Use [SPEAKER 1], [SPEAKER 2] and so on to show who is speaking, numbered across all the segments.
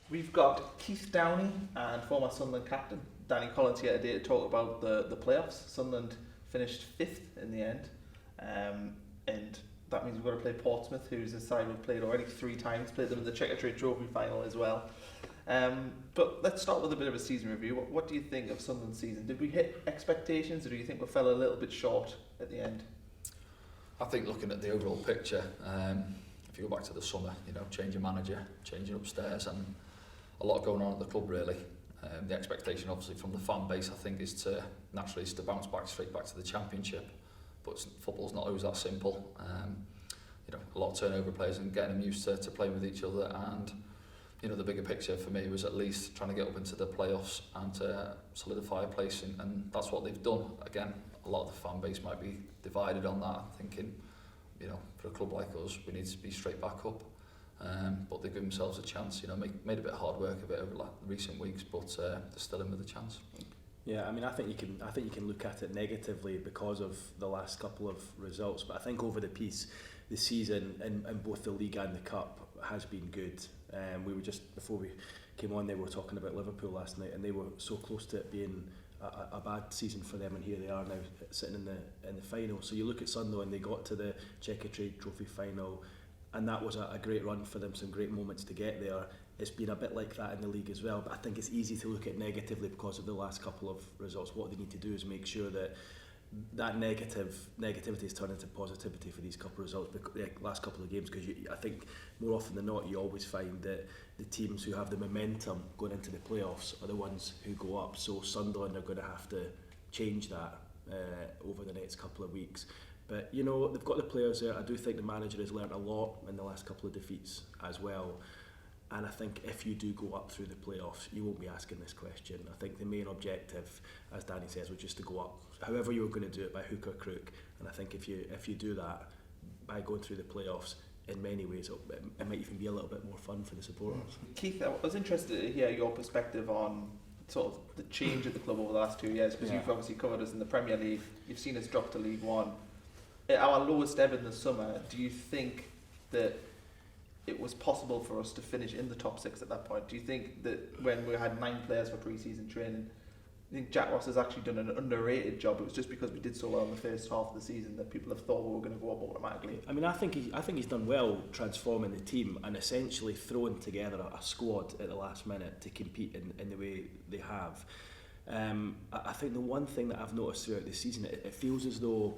[SPEAKER 1] We've got Keith Downie and former Sunderland captain Danny Collins here today to talk about the playoffs. Sunderland finished 5th in the end, and that means we've got to play Portsmouth, who's a side we've played already 3 times, played them in the Checker Trophy final as well. But let's start with a bit of a season review. What do you think of Sunderland's season? Did we hit expectations, or do you think we fell a little bit short at the end?
[SPEAKER 2] I think looking at the overall picture, if you go back to the summer, change of manager, changing upstairs, and a lot going on at the club really. The expectation obviously from the fan base, I think, is to bounce back straight back to the Championship. But football's not always that simple. A lot of turnover players and getting them used to playing with each other. And the bigger picture for me was at least trying to get up into the playoffs and to solidify a place, and that's what they've done. Again, a lot of the fan base might be divided on that, thinking, for a club like us, we need to be straight back up. But they've given themselves a chance. Made a bit of hard work of it over recent weeks, but they're still in with a chance.
[SPEAKER 3] Yeah, I think you can look at it negatively because of the last couple of results, but I think over the piece, the season in both the league and the cup has been good. We were just before we came on, they were talking about Liverpool last night, and they were so close to it being a bad season for them, and here they are now sitting in the final. So you look at Sunderland, they got to the Checker Trophy final, and that was a great run for them, some great moments to get there. It's been a bit like that in the league as well, but I think it's easy to look at negatively because of the last couple of results. What they need to do is make sure that negativity is turned into positivity for these couple of results, the last couple of games, because I think more often than not you always find that the teams who have the momentum going into the playoffs are the ones who go up. So Sunderland are going to have to change that over the next couple of weeks. But they've got the players there. I do think the manager has learnt a lot in the last couple of defeats as well. And I think if you do go up through the playoffs, you won't be asking this question. I think the main objective, as Danny says, was just to go up. However you were going to do it, by hook or crook. And I think if you do that, by going through the playoffs, in many ways, it might even be a little bit more fun for the supporters.
[SPEAKER 1] Keith, I was interested to hear your perspective on sort of the change at the club over the last 2 years, because you've obviously covered us in the Premier League. You've seen us drop to League One. At our lowest ever in the summer, do you think that it was possible for us to finish in the top 6 at that point? Do you think that when we had 9 players for pre-season training, I think Jack Ross has actually done an underrated job? It was just because we did so well in the first half of the season that people have thought we were going to go up automatically.
[SPEAKER 3] I think he's done well transforming the team and essentially throwing together a squad at the last minute to compete in the way they have. I think the one thing that I've noticed throughout the season, it feels as though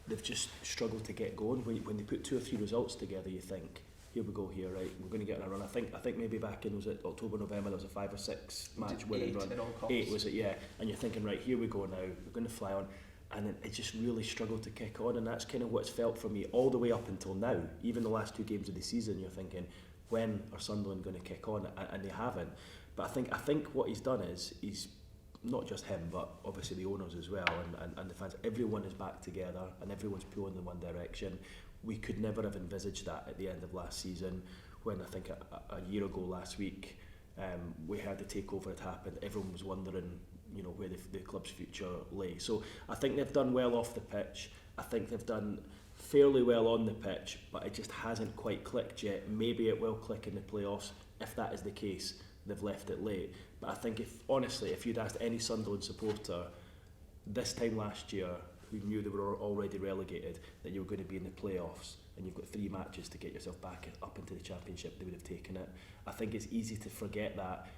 [SPEAKER 3] they've just struggled to get going. When they put 2 or 3 results together, you think, here we go here, right, we're going to get on a run. I think maybe back in, was it October, November, there was a 5 or 6 match winning run. 8 was it, yeah. And you're thinking, right, here we go now, we're going to fly on. And then it just really struggled to kick on, and that's kind of what's felt for me all the way up until now. Even the last 2 games of the season, you're thinking, when are Sunderland going to kick on? And they haven't. But I think what he's done is, he's not just him, but obviously the owners as well, and the fans, everyone is back together and everyone's pulling in one direction. We could never have envisaged that at the end of last season, when I think a year ago last week, we had the takeover had happened. Everyone was wondering, where the club's future lay. So I think they've done well off the pitch. I think they've done fairly well on the pitch, but it just hasn't quite clicked yet. Maybe it will click in the playoffs. If that is the case, they've left it late. But I think if you'd asked any Sunderland supporter this time last year, who knew they were already relegated, that you were going to be in the playoffs and you've got 3 matches to get yourself back up into the Championship, they would have taken it. I think it's easy to forget that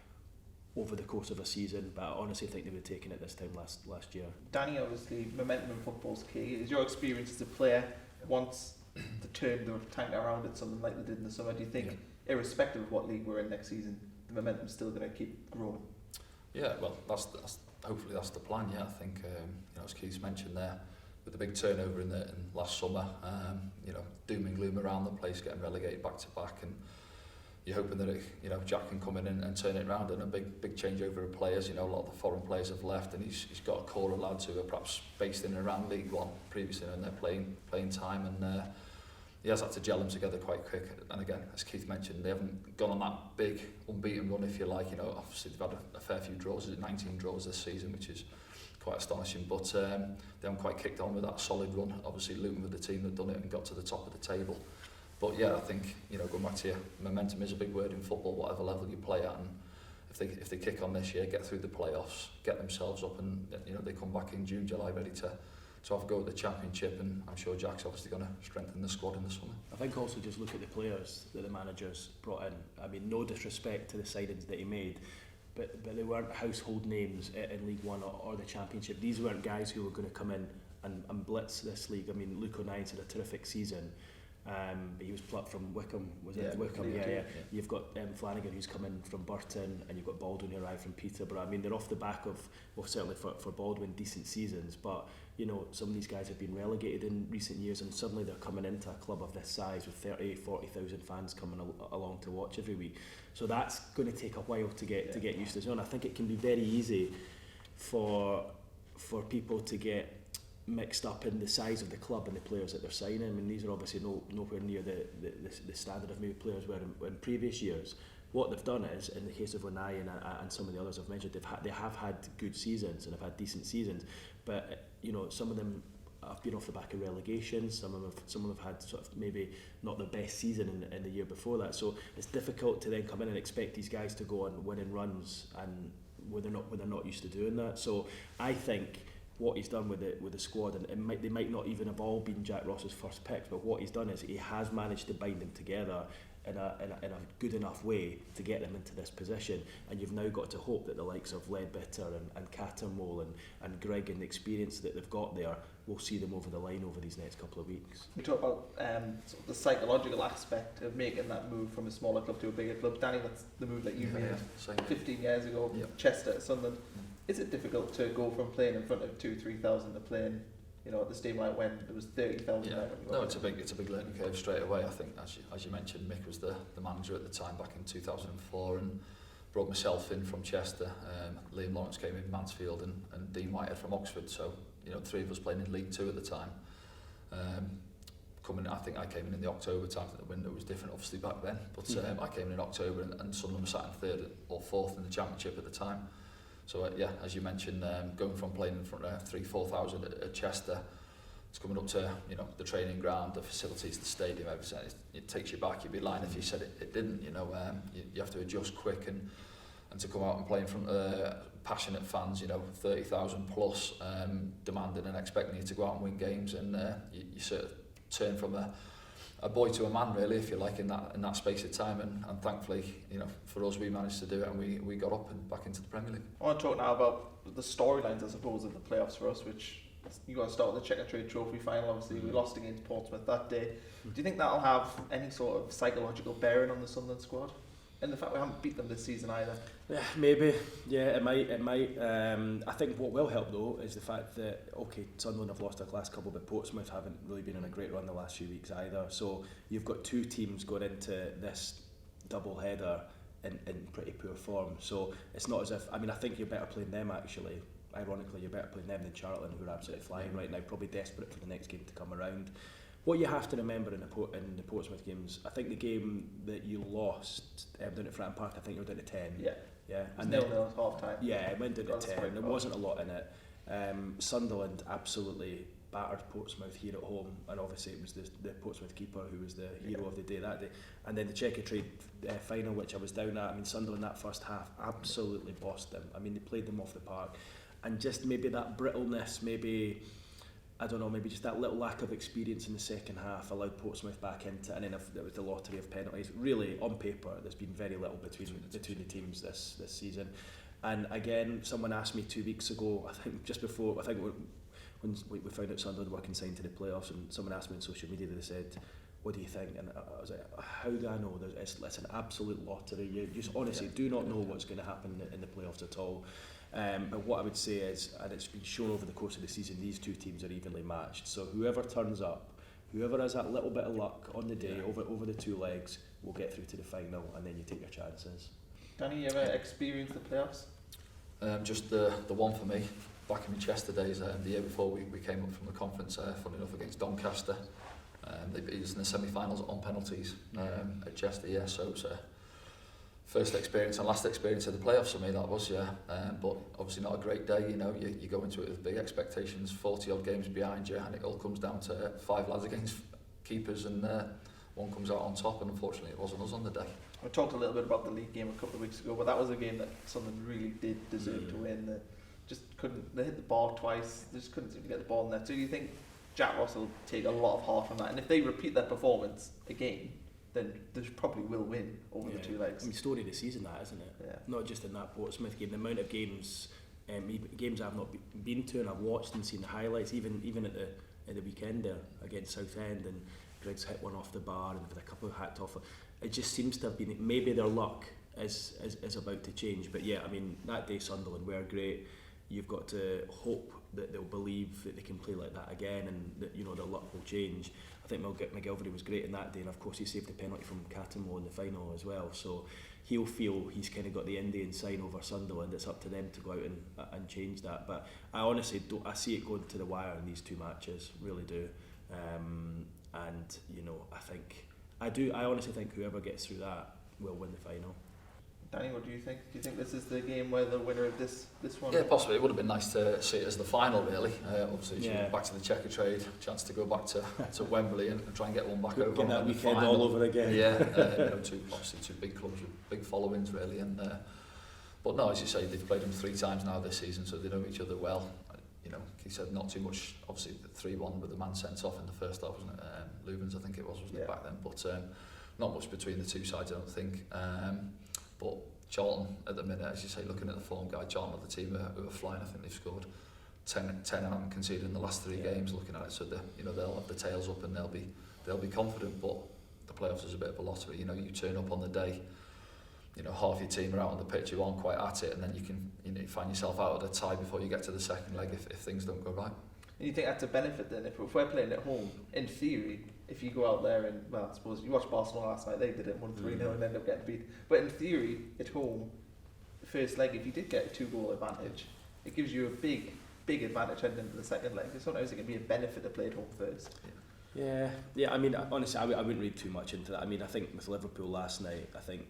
[SPEAKER 3] over the course of a season, but I honestly think they would have taken it this time last year.
[SPEAKER 1] Danny, obviously momentum in football's key. Is your experience as a player, once the turn they were tanking around at something like they did in the summer, do you think, irrespective of what league we're in next season, the momentum's still going to keep growing?
[SPEAKER 2] Yeah, well, that's hopefully that's the plan. Yeah, I think as Keith mentioned there, with the big turnover in last summer, doom and gloom around the place, getting relegated back to back, and you're hoping that Jack can come in and turn it around. And a big changeover of players. A lot of the foreign players have left, and he's got a core of lads who are perhaps based in and around League One previously, and they're playing time, and he has had to gel them together quite quick. And again, as Keith mentioned, they haven't gone on that big unbeaten run, if you like. Obviously they've had a fair few draws, 19 draws this season, which is quite astonishing, but they haven't quite kicked on with that solid run. Obviously Luton with the team that done it and got to the top of the table. But yeah, I think, you know, going back to your momentum is a big word in football, whatever level you play at, and if they kick on this year, get through the playoffs, get themselves up, and you know they come back in June, July ready to have a go at the Championship, and I'm sure Jack's obviously going to strengthen the squad in the summer.
[SPEAKER 3] I think also just look at the players that the manager's brought in. I mean, no disrespect to the signings that he made, but they weren't household names in League One or the Championship. These weren't guys who were going to come in and blitz this league. I mean, Luke O'Nien's had a terrific season. He was plucked from Wycombe, was it? Wycombe, yeah. You've got Flanagan, who's come in from Burton, and you've got Baldwin, who arrived from Peterborough. I mean, they're off the back of, well, certainly for Baldwin, decent seasons, but you know, some of these guys have been relegated in recent years, and suddenly they're coming into a club of this size with 40,000 fans coming along to watch every week. So that's going to take a while to get used to. And I think it can be very easy for people to get mixed up in the size of the club and the players that they're signing. I mean, these are obviously nowhere near the standard of maybe players were in previous years. What they've done is, in the case of Onai and some of the others I've mentioned, they have had good seasons and have had decent seasons, but you know, some of them have been off the back of relegation. Some of them have had sort of maybe not the best season in the year before that. So it's difficult to then come in and expect these guys to go on winning runs, and when they're not used to doing that. So I think what he's done with the squad, and they might not even have all been Jack Ross's first picks, but what he's done is he has managed to bind them together in a good enough way to get them into this position. And you've now got to hope that the likes of Ledbetter and Cattermole and Greg, and the experience that they've got there, will see them over the line over these next couple of weeks.
[SPEAKER 1] We talk about sort of the psychological aspect of making that move from a smaller club to a bigger club. Danny, that's the move that you made 15 years ago, Chester to Sunderland. Is it difficult to go from playing in front of 2,000-3,000 to playing, you know, at the stadium like when there was 30,000?
[SPEAKER 2] No, it's a big learning curve straight away. I think, as you mentioned, Mick was the manager at the time back in 2004, and brought myself in from Chester. Liam Lawrence came in Mansfield, and Dean Whitehead from Oxford. So you know, three of us playing in League Two at the time. I think I came in the October time. I think the window was different, obviously back then. But I came in October, and Sunderland was sat in third or fourth in the Championship at the time. So as you mentioned, going from playing in front of 3,000-4,000 at Chester, it's coming up to, you know, the training ground, the facilities, the stadium, everything. It takes you back. You'd be lying if you said it didn't. You know, you have to adjust quick, and to come out and play in front of passionate fans, you know, 30,000 plus, demanding and expecting you to go out and win games, and you sort of turn from a boy to a man, really, if you like, in that space of time, and thankfully, you know, for us, we managed to do it, and we got up and back into the Premier League. I
[SPEAKER 1] want to talk now about the storylines, I suppose, of the playoffs for us, which you got to start with the Checker Trade Trophy final. Obviously, we lost against Portsmouth that day. Do you think that'll have any sort of psychological bearing on the Sunderland squad? And the fact we haven't beat them this season either.
[SPEAKER 3] Yeah, maybe. Yeah, it might. I think what will help though is the fact that, okay, Sunderland have lost their last couple, but Portsmouth haven't really been on a great run the last few weeks either. So you've got two teams going into this double header in pretty poor form. So it's not as if, I mean, I think you're better playing them actually. Ironically, you're better playing them than Charlton, who are absolutely flying right now, probably desperate for the next game to come around. What you have to remember in the Portsmouth games, I think the game that you lost down at Fratton Park, I think you were down to 10.
[SPEAKER 1] Yeah.
[SPEAKER 3] And
[SPEAKER 1] then at half time.
[SPEAKER 3] Yeah, it went down to 10. There wasn't a lot in it. Sunderland absolutely battered Portsmouth here at home, and obviously it was the Portsmouth keeper who was the hero of the day that day. And then the Checker Trade final, which I was down at, I mean, Sunderland that first half absolutely bossed them. I mean, they played them off the park, and just maybe that brittleness, maybe, I don't know, maybe just that little lack of experience in the second half allowed Portsmouth back into, and then there was the lottery of penalties. Really, on paper, there's been very little between the teams this season. And again, someone asked me 2 weeks ago, I think just before, when we found out Sunderland were consigned to the playoffs, and someone asked me on social media, they said, what do you think? And I was like, how do I know? It's an absolute lottery. You just honestly do not know what's going to happen in the playoffs at all. But what I would say is, and it's been shown over the course of the season, these two teams are evenly matched. So whoever turns up, whoever has that little bit of luck on the day over the two legs, will get through to the final, and then you take your chances.
[SPEAKER 1] Danny, you ever experienced the playoffs?
[SPEAKER 2] Just the one for me, back in Chester days, the year before we came up from the conference, funny enough, against Doncaster. They beat us in the semi-finals on penalties at Chester, so it was first experience and last experience of the playoffs for me, that was, but obviously not a great day, you know, you go into it with big expectations, 40 odd games behind you, and it all comes down to 5 lads against keepers and one comes out on top, and unfortunately it wasn't us on the day.
[SPEAKER 1] We talked a little bit about the league game a couple of weeks ago, but that was a game that Sunderland really did deserve to win. They just couldn't. They hit the bar twice. They just couldn't seem to get the ball in there. So do you think Jack Ross will take a lot of heart from that? And if they repeat their performance again, then they probably will win over the 2 legs.
[SPEAKER 3] I mean, story of the season, that, isn't it?
[SPEAKER 1] Yeah.
[SPEAKER 3] Not just in that Portsmouth game. The amount of games I've not been to and I've watched and seen the highlights, even at the weekend there against Southend, and Griggs hit one off the bar and with a couple of hacked off. It just seems to have been, maybe their luck is about to change. But yeah, I mean, that day Sunderland were great. You've got to hope that they'll believe that they can play like that again, and that, you know, their luck will change. I think McGilvery was great in that day, and of course he saved the penalty from Cattermole in the final as well. So he'll feel he's kind of got the Indian sign over Sunderland. It's up to them to go out and change that. But I honestly don't. I see it going to the wire in these 2 matches, really do. And you know, I honestly think whoever gets through that will win the final.
[SPEAKER 1] Danny, what do you think? Do you think this is the game where the winner of this one?
[SPEAKER 2] Yeah, possibly. It would have been nice to see it as the final, really. Obviously, back to the checker trade, chance to go back to Wembley and try and get one back over.
[SPEAKER 3] Get that weekend all over again.
[SPEAKER 2] Yeah, two big clubs with big followings, really. And but no, as you say, they've played them 3 times now this season, so they know each other well. You know, he said not too much. Obviously, the 3-1 with the man sent off in the first half, wasn't it? Lubens, I think it wasn't it, back then? But not much between the 2 sides, I don't think. But Charlton, at the minute, as you say, looking at the form guide, Charlton are the team who are flying. I think they've scored 10 and haven't conceded in the last 3 games. Looking at it, so they'll have the tails up and they'll be confident. But the playoffs is a bit of a lottery. You know, you turn up on the day, you know, half your team are out on the pitch, you aren't quite at it, and then you find yourself out at a tie before you get to the second leg if things don't go right.
[SPEAKER 1] And you think that's a benefit then? If we're playing at home, in theory, if you go out there and, well, I suppose you watched Barcelona last night, they did it 1-3-0 and ended up getting beat. But in theory, at home, first leg, if you did get a 2-goal advantage, it gives you a big advantage heading into the second leg. So sometimes it can be a benefit to play at home first.
[SPEAKER 3] Yeah. I mean, honestly, I wouldn't read too much into that. I mean, I think with Liverpool last night, I think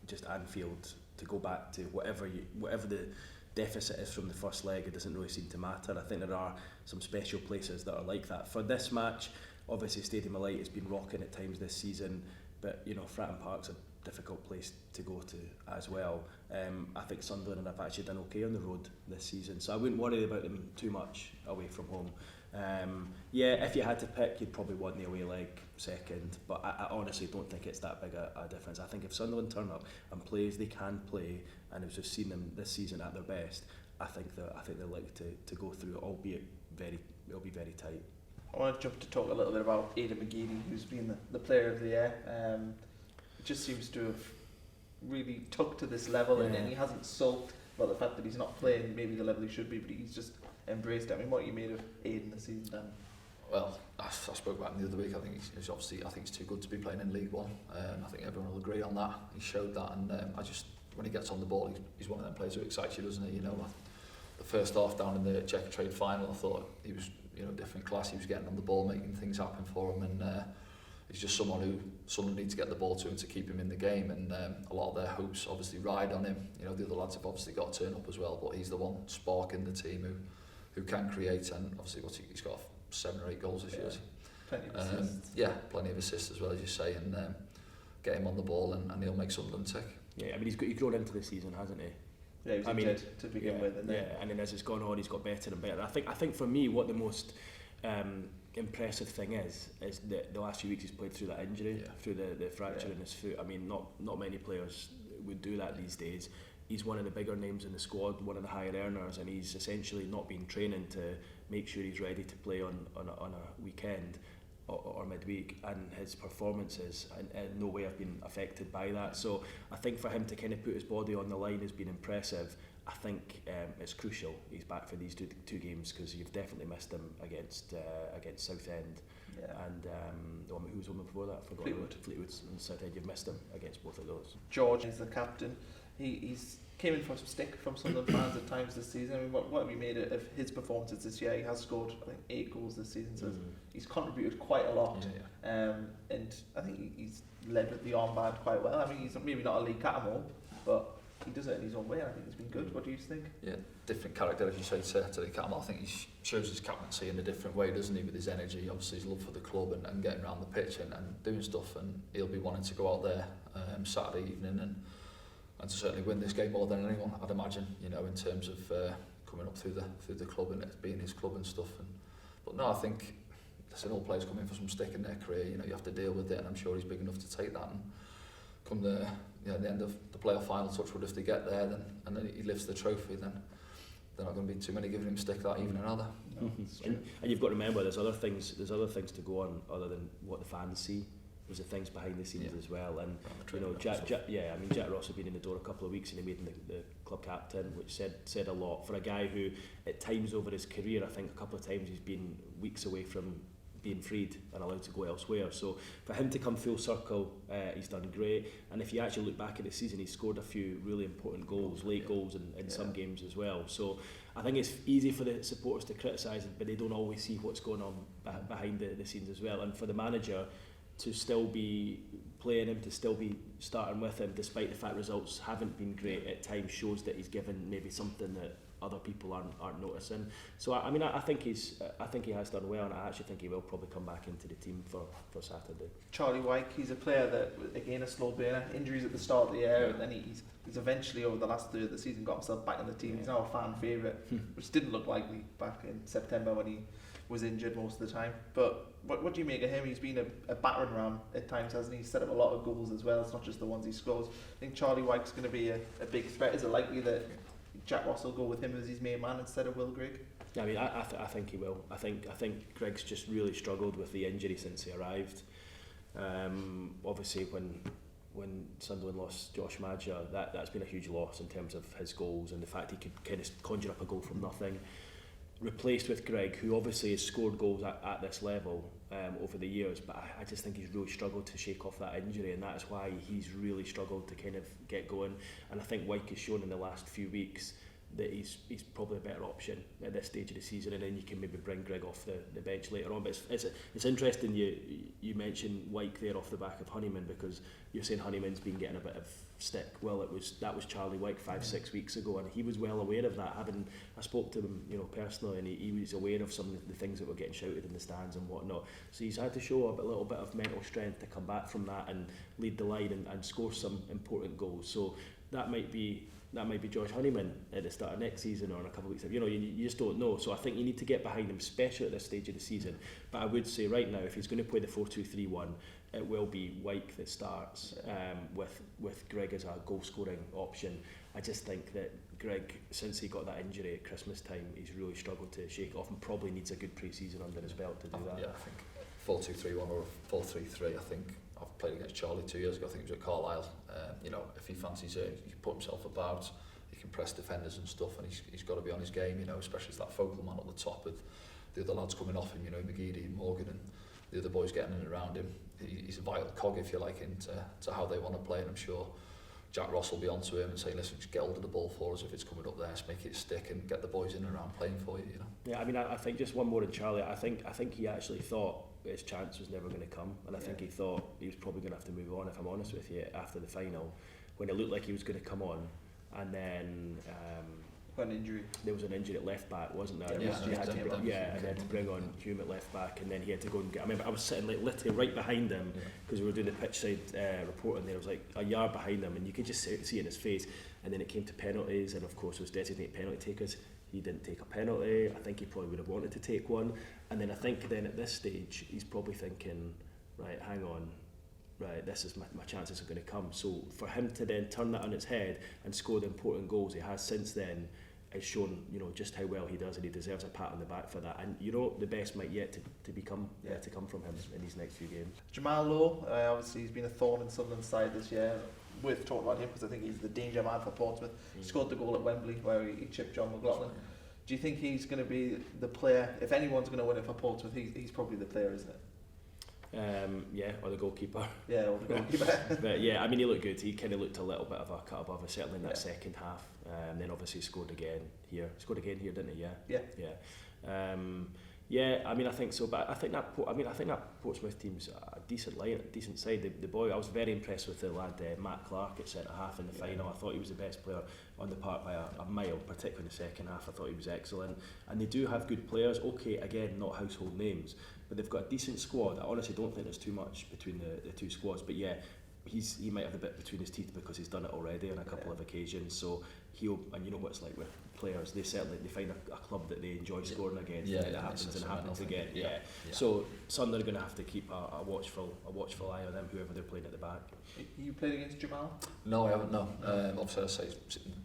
[SPEAKER 3] just Anfield, to go back to whatever the deficit is from the first leg, it doesn't really seem to matter. I think there are some special places that are like that. For this match, obviously Stadium of Light has been rocking at times this season, but you know, Fratton Park's a difficult place to go to as well. I think Sunderland have actually done okay on the road this season, so I wouldn't worry about them too much away from home. If you had to pick, you'd probably want the away leg second, but I honestly don't think it's that big a difference. I think if Sunderland turn up and play as they can play, and as we've seen them this season at their best, I think they're likely to go through, albeit it'll be very tight.
[SPEAKER 1] I want to jump to talk a little bit about Aiden McGeady, who's been the player of the year. It just seems to have really took to this level, and he hasn't sulked about the fact that he's not playing maybe the level he should be, but he's just embraced it. I mean, what you made of Aiden this season, Dan?
[SPEAKER 2] Well, I spoke about him the other week. I think he's too good to be playing in League One. I think everyone will agree on that. He showed that, and when he gets on the ball, he's one of them players who excites you, doesn't he? You know, the first half down in the Checker Trade final, I thought he was, you know, different class. He was getting on the ball, making things happen for him, and he's just someone who someone needs to get the ball to and to keep him in the game. And a lot of their hopes obviously ride on him. You know, the other lads have obviously got to turn up as well, but he's the one spark in the team who can create. And obviously, he's got 7 or 8 goals this year.
[SPEAKER 1] Plenty of assists.
[SPEAKER 2] Plenty of assists as well, as you say, and get him on the ball and he'll make Sunderland tick. Yeah,
[SPEAKER 3] I mean, he's grown into the season, hasn't he?
[SPEAKER 1] Yeah, he was injured to begin with. And
[SPEAKER 3] then as it's gone on, he's got better and better. I think for me, what the most impressive thing is that the last few weeks he's played through that injury, through the fracture in his foot. I mean, not many players would do that these days. He's one of the bigger names in the squad, one of the higher earners, and he's essentially not been training to make sure he's ready to play on a weekend or midweek, and his performances in no way have been affected by that. So I think for him to kind of put his body on the line has been impressive. I think it's crucial he's back for these two games, because you've definitely missed him against Southend. And who was on before that? Fleetwood and Southend. You've missed him against both of those.
[SPEAKER 1] George is the captain. He's came in for some stick from Sunderland fans at times this season. I mean, what have you made of his performances this year? He has scored, I think, 8 goals this season, so he's contributed quite a lot. And I think he's led with the armband quite well. I mean, he's maybe not a league Cattermole, but he does it in his own way. I think he's been good. What do you think?
[SPEAKER 2] Yeah, different character, as you say, to the captain. I think he shows his captaincy in a different way, doesn't he, with his energy, obviously his love for the club and getting around the pitch and doing stuff, and he'll be wanting to go out there Saturday evening and to certainly win this game more than anyone, I'd imagine, you know, in terms of coming up through the club and it being his club and stuff. But no, I think listen, all players come in for some stick in their career, you know, you have to deal with it, and I'm sure he's big enough to take that. And come the end of the playoff final, touchwood, if they get there, then he lifts the trophy, then they're not going to be too many giving him stick that evening, are there?
[SPEAKER 1] No,
[SPEAKER 3] and you've got to remember there's other things to go on other than what the fans see. There's the things behind the scenes as well, and you know, Jack Ross had been in the door a couple of weeks and he made him the club captain, which said a lot for a guy who at times over his career, I think a couple of times he's been weeks away from being freed and allowed to go elsewhere. So for him to come full circle, he's done great. And if you actually look back at the season, he scored a few really important goals, late goals in some games as well. So I think it's easy for the supporters to criticise it, but they don't always see what's going on behind the scenes as well. And for the manager to still be playing him, to still be starting with him, despite the fact results haven't been great at times, shows that he's given maybe something that other people aren't noticing. So I mean, I think he has done well, and I actually think he will probably come back into the team for Saturday.
[SPEAKER 1] Charlie Wyke, he's a player that, again, a slow burner, injuries at the start of the year, and then he's eventually, over the last third of the season, got himself back in the team. He's now a fan favourite, which didn't look likely back in September when he was injured most of the time. But what do you make of him? He's been a battering ram at times, hasn't he? He's set up a lot of goals as well. It's not just the ones he scores. I think Charlie Wyke's going to be a big threat. Is it likely that Jack Ross will go with him as his main man instead of Will Grigg?
[SPEAKER 3] Yeah, I mean, I think he will. I think Gregg's just really struggled with the injury since he arrived. Obviously, when Sunderland lost Josh Maja, that's been a huge loss in terms of his goals and the fact he could kind of conjure up a goal from nothing. Replaced with Greg, who obviously has scored goals at this level over the years, but I just think he's really struggled to shake off that injury, and that is why he's really struggled to kind of get going. And I think Wyke has shown in the last few weeks that he's probably a better option at this stage of the season, and then you can maybe bring Greg off the bench later on. But it's interesting you mentioned Wyke there off the back of Honeyman, because you're saying Honeyman's been getting a bit of stick. Well, that was Charlie Wyke 5-6 weeks ago, and he was well aware of that. I spoke to him, you know, personally, and he was aware of some of the things that were getting shouted in the stands and whatnot. So he's had to show a little bit of mental strength to come back from that and lead the line and score some important goals. So that might be Josh Honeyman at the start of next season or in a couple of weeks. You know, you just don't know. So I think you need to get behind him, especially at this stage of the season. But I would say right now, if he's going to play the 4-2-3-1, it will be Wyke that starts with Greg as a goal-scoring option. I just think that Greg, since he got that injury at Christmas time, he's really struggled to shake it off and probably needs a good pre-season under his belt to do that.
[SPEAKER 2] Yeah, I think 4-2-3-1 or 4-3-3, I think I've played against Charlie 2 years ago, I think it was at Carlisle. You know, if he fancies it, he can put himself about, he can press defenders and stuff, and he's got to be on his game, you know, especially as that focal man at the top with the other lads coming off him, you know, McGeady, Morgan and the other boys getting in and around him. He's a vital cog, if you like, into how they want to play, and I'm sure Jack Ross will be onto him and say, listen, just get hold of the ball for us if it's coming up there, just make it stick and get the boys in and around playing for you, you know.
[SPEAKER 3] Yeah, I mean, I think just one more in Charlie, I think he actually thought his chance was never going to come, and I think he thought he was probably going to have to move on, if I'm honest with you, after the final, when it looked like he was going to come on, and then
[SPEAKER 1] An injury.
[SPEAKER 3] There was an injury at left back, wasn't there?
[SPEAKER 1] Yeah,
[SPEAKER 3] and then to bring on Hume at left back, and then he had to go and get. I remember I was sitting like literally right behind him because we were doing the pitch side reporting there. I was like a yard behind him, and you could just see it in his face. And then it came to penalties, and of course, it was designated penalty takers. He didn't take a penalty. I think he probably would have wanted to take one. And then I think then at this stage, he's probably thinking, right, hang on. Right, this is my chances are going to come. So for him to then turn that on its head and score the important goals he has since then has shown, you know, just how well he does, and he deserves a pat on the back for that. And you know, the best might yet to come from him in these next few games.
[SPEAKER 1] Jamaal Law, obviously he's been a thorn in Sunderland's side this year. Worth talking about him because I think he's the danger man for Portsmouth. He scored the goal at Wembley where he chipped John McLaughlin. Do you think he's going to be the player? If anyone's going to win it for Portsmouth, he's probably the player, isn't it?
[SPEAKER 3] Yeah, or the goalkeeper.
[SPEAKER 1] Yeah, or the goalkeeper.
[SPEAKER 3] But yeah, I mean, he looked good. He kind of looked a little bit of a cut above us, certainly in that second half. Then obviously scored again here. Scored again here, didn't he? Yeah. Yeah. Yeah, I mean, I think so. But I think that Portsmouth team's decent side. The boy, I was very impressed with the lad Matt Clark at centre half in the final. I thought he was the best player on the park by a mile, particularly in the second half. I thought he was excellent. And they do have good players. Okay, again, not household names, but they've got a decent squad. I honestly don't think there's too much between the two squads. But yeah, he might have a bit between his teeth because he's done it already on a couple of occasions. So and you know what it's like with players, they find a club that they enjoy scoring against, and it happens and happens again. So Sunderland are going to have to keep a watchful eye on them, whoever they're playing at the back.
[SPEAKER 1] You played against Jamaal?
[SPEAKER 2] No, I haven't. No, obviously I say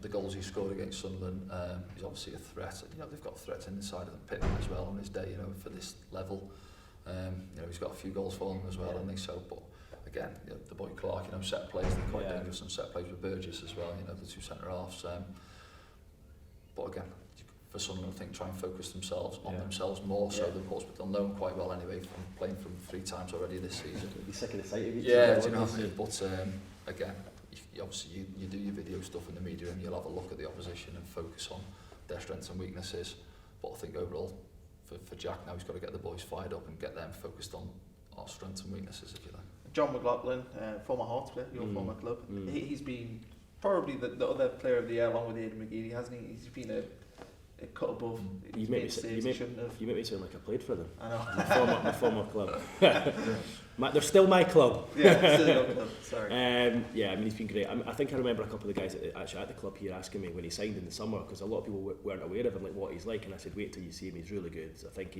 [SPEAKER 2] the goals he scored against Sunderland, he's obviously a threat. You know, they've got threats inside of the pit as well on his day. You know, for this level, you know, he's got a few goals for them as well, hasn't he? So, but again, you know, the boy Clark, you know, set plays, they're quite dangerous, and set plays with Burgess as well, you know, the two centre halves. But again, for Sunderland, I think try and focus themselves on themselves more so than Portsmouth. They'll know them quite well anyway from playing from 3 times already this season.
[SPEAKER 3] You'll be sick of the sight of each
[SPEAKER 2] other.
[SPEAKER 3] other.
[SPEAKER 2] You know what I mean? But again, obviously you do your video stuff in the media and you'll have a look at the opposition and focus on their strengths and weaknesses. But I think overall, for Jack now, he's got to get the boys fired up and get them focused on our strengths and weaknesses, if you like.
[SPEAKER 1] John McLaughlin, former Hearts player, your former club, he's been probably the other player of the year along with Aiden McGeady, hasn't he? He's been a cut above.
[SPEAKER 3] You make me sound like I played for them.
[SPEAKER 1] I know.
[SPEAKER 3] my former club. They're still my club.
[SPEAKER 1] Yeah, still your club. Sorry.
[SPEAKER 3] Yeah, I mean, he's been great. I think I remember a couple of the guys actually at the club here asking me when he signed in the summer, because a lot of people weren't aware of him, like what he's like, and I said, wait till you see him. He's really good. I think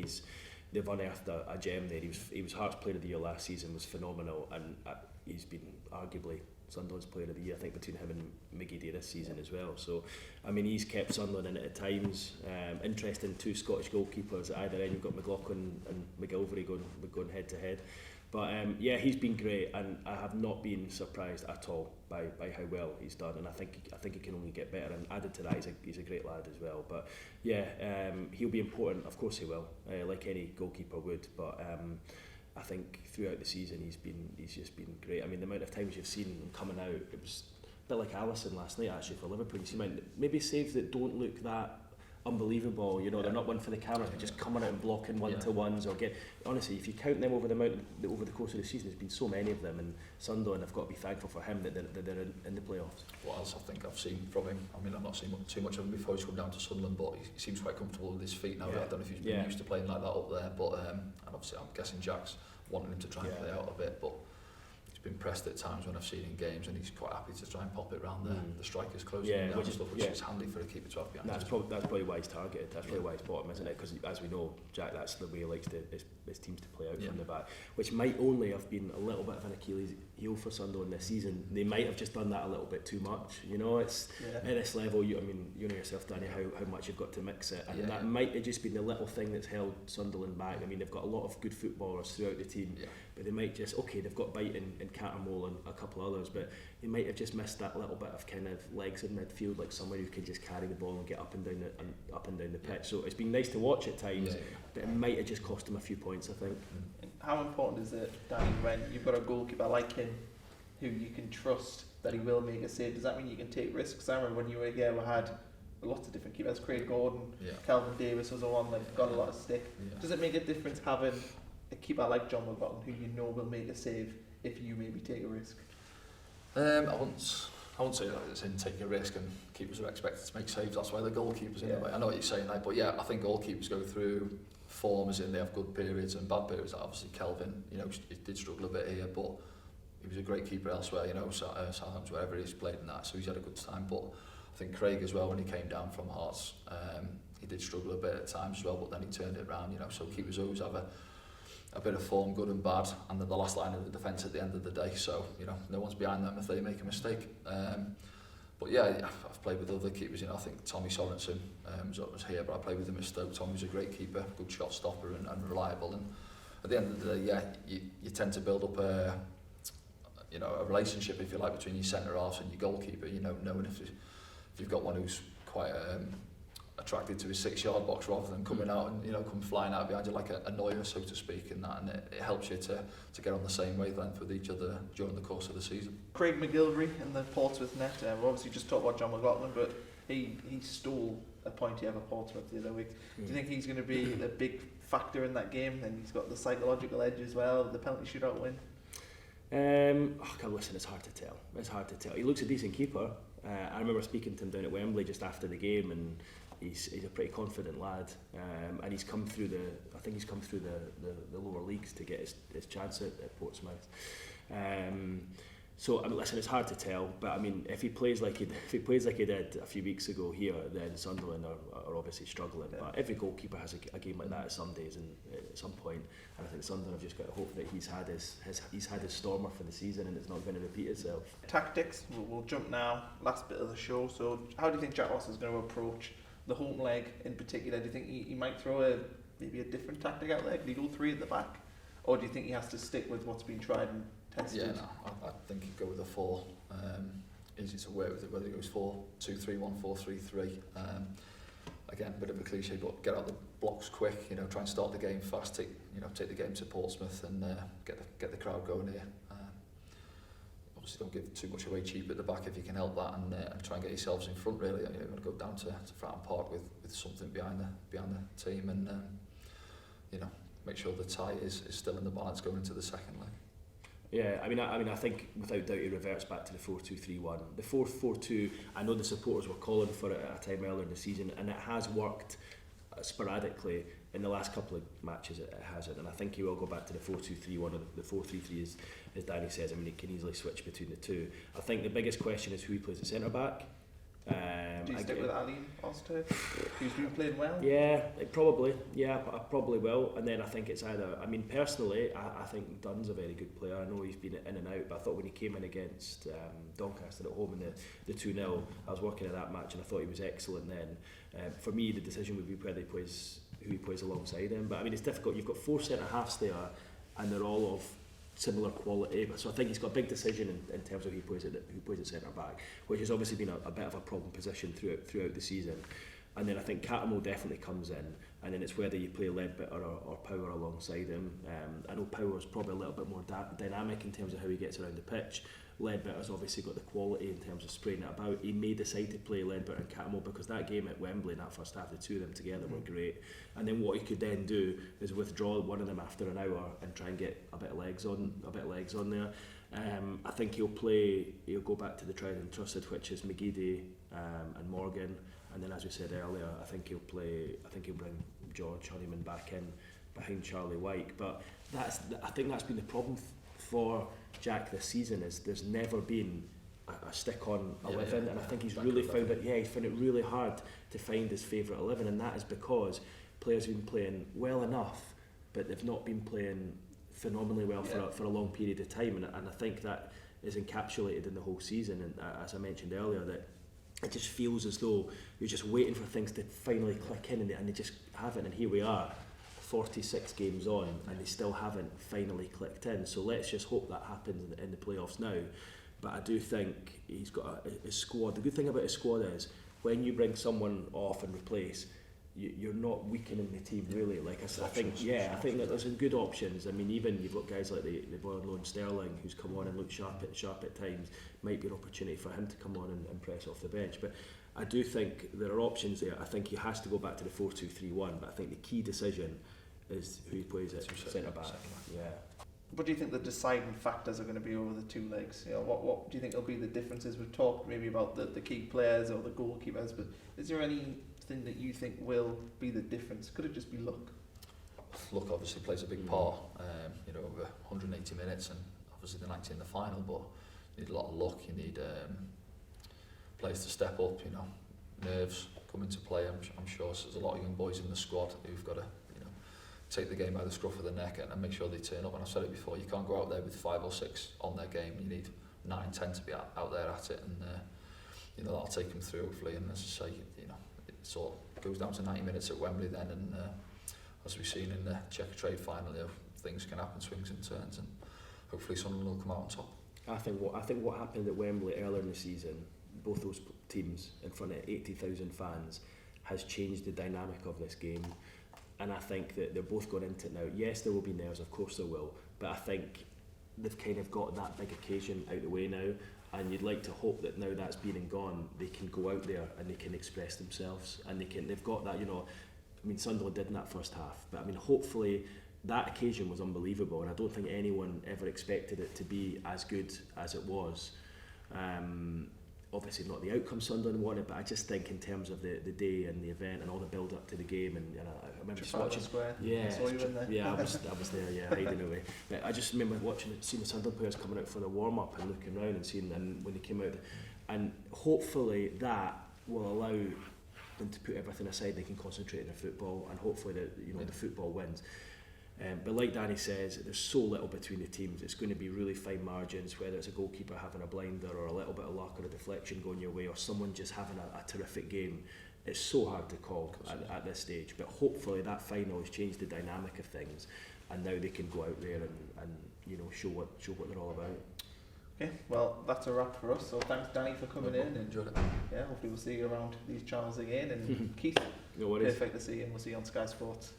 [SPEAKER 3] they've unearthed a gem there. He was Hearts Player of the Year last season, was phenomenal, and he's been arguably Sunderland's Player of the Year, I think, between him and McGeady this season as well. So, I mean, he's kept Sunderland in it at times. Interesting, 2 Scottish goalkeepers at either end. You've got McLaughlin and McGilvery going head to head. But yeah, he's been great, and I have not been surprised at all by how well he's done. And I think he can only get better. And added to that, he's a great lad as well. But yeah, he'll be important. Of course he will, like any goalkeeper would. But I think throughout the season he's just been great. I mean, the amount of times you've seen him coming out, it was a bit like Alisson last night actually for Liverpool. You see maybe saves that don't look that unbelievable, you know, they're not one for the cameras, but just coming out and blocking one-to-ones or honestly, if you count them over the course of the season, there's been so many of them, and Sunderland have got to be thankful for him that they're in the playoffs.
[SPEAKER 2] What else I think I've seen from him, I mean, I've not seen too much of him before he's come down to Sunderland, but he seems quite comfortable with his feet now. I don't know if he's been used to playing like that up there, but and obviously I'm guessing Jack's wanting him to try and play out a bit, but been pressed at times when I've seen in games, and he's quite happy to try and pop it round the strikers closing down and stuff, which is handy for a keeper to have behind.
[SPEAKER 3] That's probably why he's targeted. That's probably why he's bottom, isn't it? Because as we know, Jack, that's the way he likes his teams to play out from the back, which might only have been a little bit of an Achilles heel for Sunderland this season. They might have just done that a little bit too much. You know, it's at this level. I mean, you know yourself, Danny, how much you've got to mix it, and that might have just been the little thing that's held Sunderland back. I mean, they've got a lot of good footballers throughout the team. But they might just, they've got Bite and Cattermole and a couple others, but they might have just missed that little bit of kind of legs in midfield, like somebody who can just carry the ball and get up and down the pitch. So it's been nice to watch at times, but it might have just cost them a few points, I think.
[SPEAKER 1] How important is it, Danny, when you've got a goalkeeper like him who you can trust that he will make a save? Does that mean you can take risks? I remember when you were here, we had lots of different keepers. Craig Gordon, Calvin Davis was the one that got a lot of stick. Does it make a difference having a keeper like John McLaughlin who you know will make a save if you maybe take a risk?
[SPEAKER 2] I wouldn't say that it's in take a risk, and keepers are expected to make saves. That's why they're goalkeepers in a way. I know what you're saying, like, but I think all keepers go through forms, and they have good periods and bad periods. Obviously Kelvin, he did struggle a bit here, but he was a great keeper elsewhere, Southampton, wherever he's played in that, so he's had a good time. But I think Craig as well, when he came down from Hearts, he did struggle a bit at times as well, but then he turned it around, so keepers always have a bit of form, good and bad, and then the last line of the defence at the end of the day, so no one's behind them if they make a mistake. But I've played with other keepers. I think Tommy Sorensen was here, but I played with him at Stoke. Tommy's a great keeper, good shot stopper and reliable. And at the end of the day, you tend to build up a relationship, if you like, between your centre halves and your goalkeeper. Knowing if you've got one who's quite attracted to his 6-yard box rather than coming out and come flying out behind you like a Neuer, so to speak, and it helps you to get on the same wavelength with each other during the course of the season.
[SPEAKER 1] Craig McGilvery in the Portsmouth net. We obviously just talked about John McLaughlin, but he stole a point here for Portsmouth the other week. Do you think he's going to be a big factor in that game? And he's got the psychological edge as well, the penalty shootout win.
[SPEAKER 3] God, listen, it's hard to tell. It's hard to tell. He looks a decent keeper. I remember speaking to him down at Wembley just after the game, and he's a pretty confident lad. And he's come through the lower leagues to get his chance at Portsmouth. So I mean, listen, it's hard to tell, but I mean, if he plays like he did a few weeks ago here, then Sunderland are obviously struggling. Yeah. But every goalkeeper has a game like that some days and at some point, and I think Sunderland have just got to hope that he's had his stormer for the season and it's not going to repeat itself.
[SPEAKER 1] Tactics. We'll jump now. Last bit of the show. So, how do you think Jack Ross is going to approach the home leg in particular? Do you think he might throw maybe a different tactic out there? Could he go 3 at the back, or do you think he has to stick with what's been tried and tested?
[SPEAKER 2] Yeah, no, I think he'd go with a 4. Easy to work with it, whether he goes 4-2-3-1, 4-3-3. Again, a bit of a cliche, but get out the blocks quick. Try and start the game fast. Take the game to Portsmouth and get the crowd going here. Obviously, don't give too much away cheap at the back if you can help that, and try and get yourselves in front. Really, you're going to go down to Fratton Park with something behind the team, and make sure the tie is still in the balance going into the second leg.
[SPEAKER 3] Yeah, I mean, I think without doubt he reverts back to the 4-2-3-1. The 4-4-2, I know the supporters were calling for it at a time earlier in the season, and it has worked sporadically in the last couple of matches. It hasn't, and I think he will go back to the 4-2-3-1 or the 4-3-3 as Danny says. I mean, he can easily switch between the two. I think the biggest question is who he plays at centre back.
[SPEAKER 1] Do you stick with Aline Oster, who's been playing well?
[SPEAKER 3] Yeah, probably. Yeah, I probably will. And then I think it's either. I mean, personally, I think Dunn's a very good player. I know he's been in and out, but I thought when he came in against Doncaster at home in the 2-0, I was working at that match and I thought he was excellent then. For me, the decision would be whether who he plays alongside him. But I mean, it's difficult. You've got 4 centre halves there, and they're all of similar quality, so I think he's got a big decision in terms of who plays at centre back, which has obviously been a bit of a problem position throughout the season. And then I think Cattermole definitely comes in, and then it's whether you play Ledbetter or Power alongside him. I know Power's probably a little bit more dynamic in terms of how he gets around the pitch. Ledbetter's obviously got the quality in terms of spraying it about. He may decide to play Ledbetter and Cattermole because that game at Wembley in that first half, the two of them together were great. And then what he could then do is withdraw one of them after an hour and try and get a bit of legs on there. I think he'll go back to the tried and trusted, which is McGeady and Morgan. And then, as we said earlier, I think he'll bring George Honeyman back in behind Charlie Wyke. But I think that's been the problem for Jack this season, is there's never been a stick-on 11, and I think he's really found it. Yeah, he's found it really hard to find his favourite 11, and that is because players have been playing well enough, but they've not been playing phenomenally well for a long period of time, and I think that is encapsulated in the whole season. And as I mentioned earlier, that it just feels as though you're just waiting for things to finally click in, and they just haven't. And here we are, 46 games on, and they still haven't finally clicked in. So let's just hope that happens in the playoffs now. But I do think he's got his squad. The good thing about his squad is when you bring someone off and replace, you're not weakening the team really. Like I think that there's some good options. I mean, even you've got guys like the boy on loan Sterling, who's come on and looked sharp at times. Might be an opportunity for him to come on and press off the bench. But I do think there are options there. I think he has to go back to the 4-2-3-1. But I think the key decision is who he plays at centre back. Yeah.
[SPEAKER 1] What do you think the deciding factors are going to be over the two legs? What do you think will be the differences? We've talked maybe about the key players or the goalkeepers, but is there anything that you think will be the difference? Could it just be luck?
[SPEAKER 2] Luck obviously plays a big part. Over 180 minutes, and obviously the 90 in the final. But you need a lot of luck. You need players to step up. Nerves come into play. I'm sure there's a lot of young boys in the squad who've got to take the game by the scruff of the neck and make sure they turn up. And I've said it before, you can't go out there with 5 or 6 on their game. You need 9, 10 to be out there at it, and that'll take them through hopefully. And as I say, it sort of goes down to 90 minutes at Wembley then, and as we've seen in the Checker Trade final, things can happen, swings and turns, and hopefully someone will come out on top.
[SPEAKER 3] I think what happened at Wembley earlier in the season, both those teams in front of 80,000 fans, has changed the dynamic of this game. And I think that they're both going into it now. Yes, there will be nerves, of course there will, but I think they've kind of got that big occasion out the way now, and you'd like to hope that now that's been and gone, they can go out there and they can express themselves, and they've got that, I mean, Sunderland did in that first half, but I mean, hopefully that occasion was unbelievable, and I don't think anyone ever expected it to be as good as it was. Obviously not the outcome Sunderland wanted, but I just think in terms of the day and the event and all the build up to the game, and I remember just watching.
[SPEAKER 1] Square.
[SPEAKER 3] Yeah,
[SPEAKER 1] I saw you in there.
[SPEAKER 3] yeah, I was there, yeah, hiding away. But I just remember seeing the Sunderland players coming out for the warm up and looking around and seeing, and when they came out, and hopefully that will allow them to put everything aside. They can concentrate on their football, and hopefully the football wins. But like Danny says, there's so little between the teams. It's going to be really fine margins, whether it's a goalkeeper having a blinder or a little bit of luck or a deflection going your way, or someone just having a terrific game. It's so hard to call at this stage. But hopefully that final has changed the dynamic of things, and now they can go out there and show what they're all about.
[SPEAKER 1] Okay, well that's a wrap for us. So thanks Danny for coming in, and
[SPEAKER 2] enjoyed it.
[SPEAKER 1] Yeah, hopefully we'll see you around these channels again. And Keith,
[SPEAKER 3] No worries.
[SPEAKER 1] perfect to see you, and we'll see you on Sky Sports.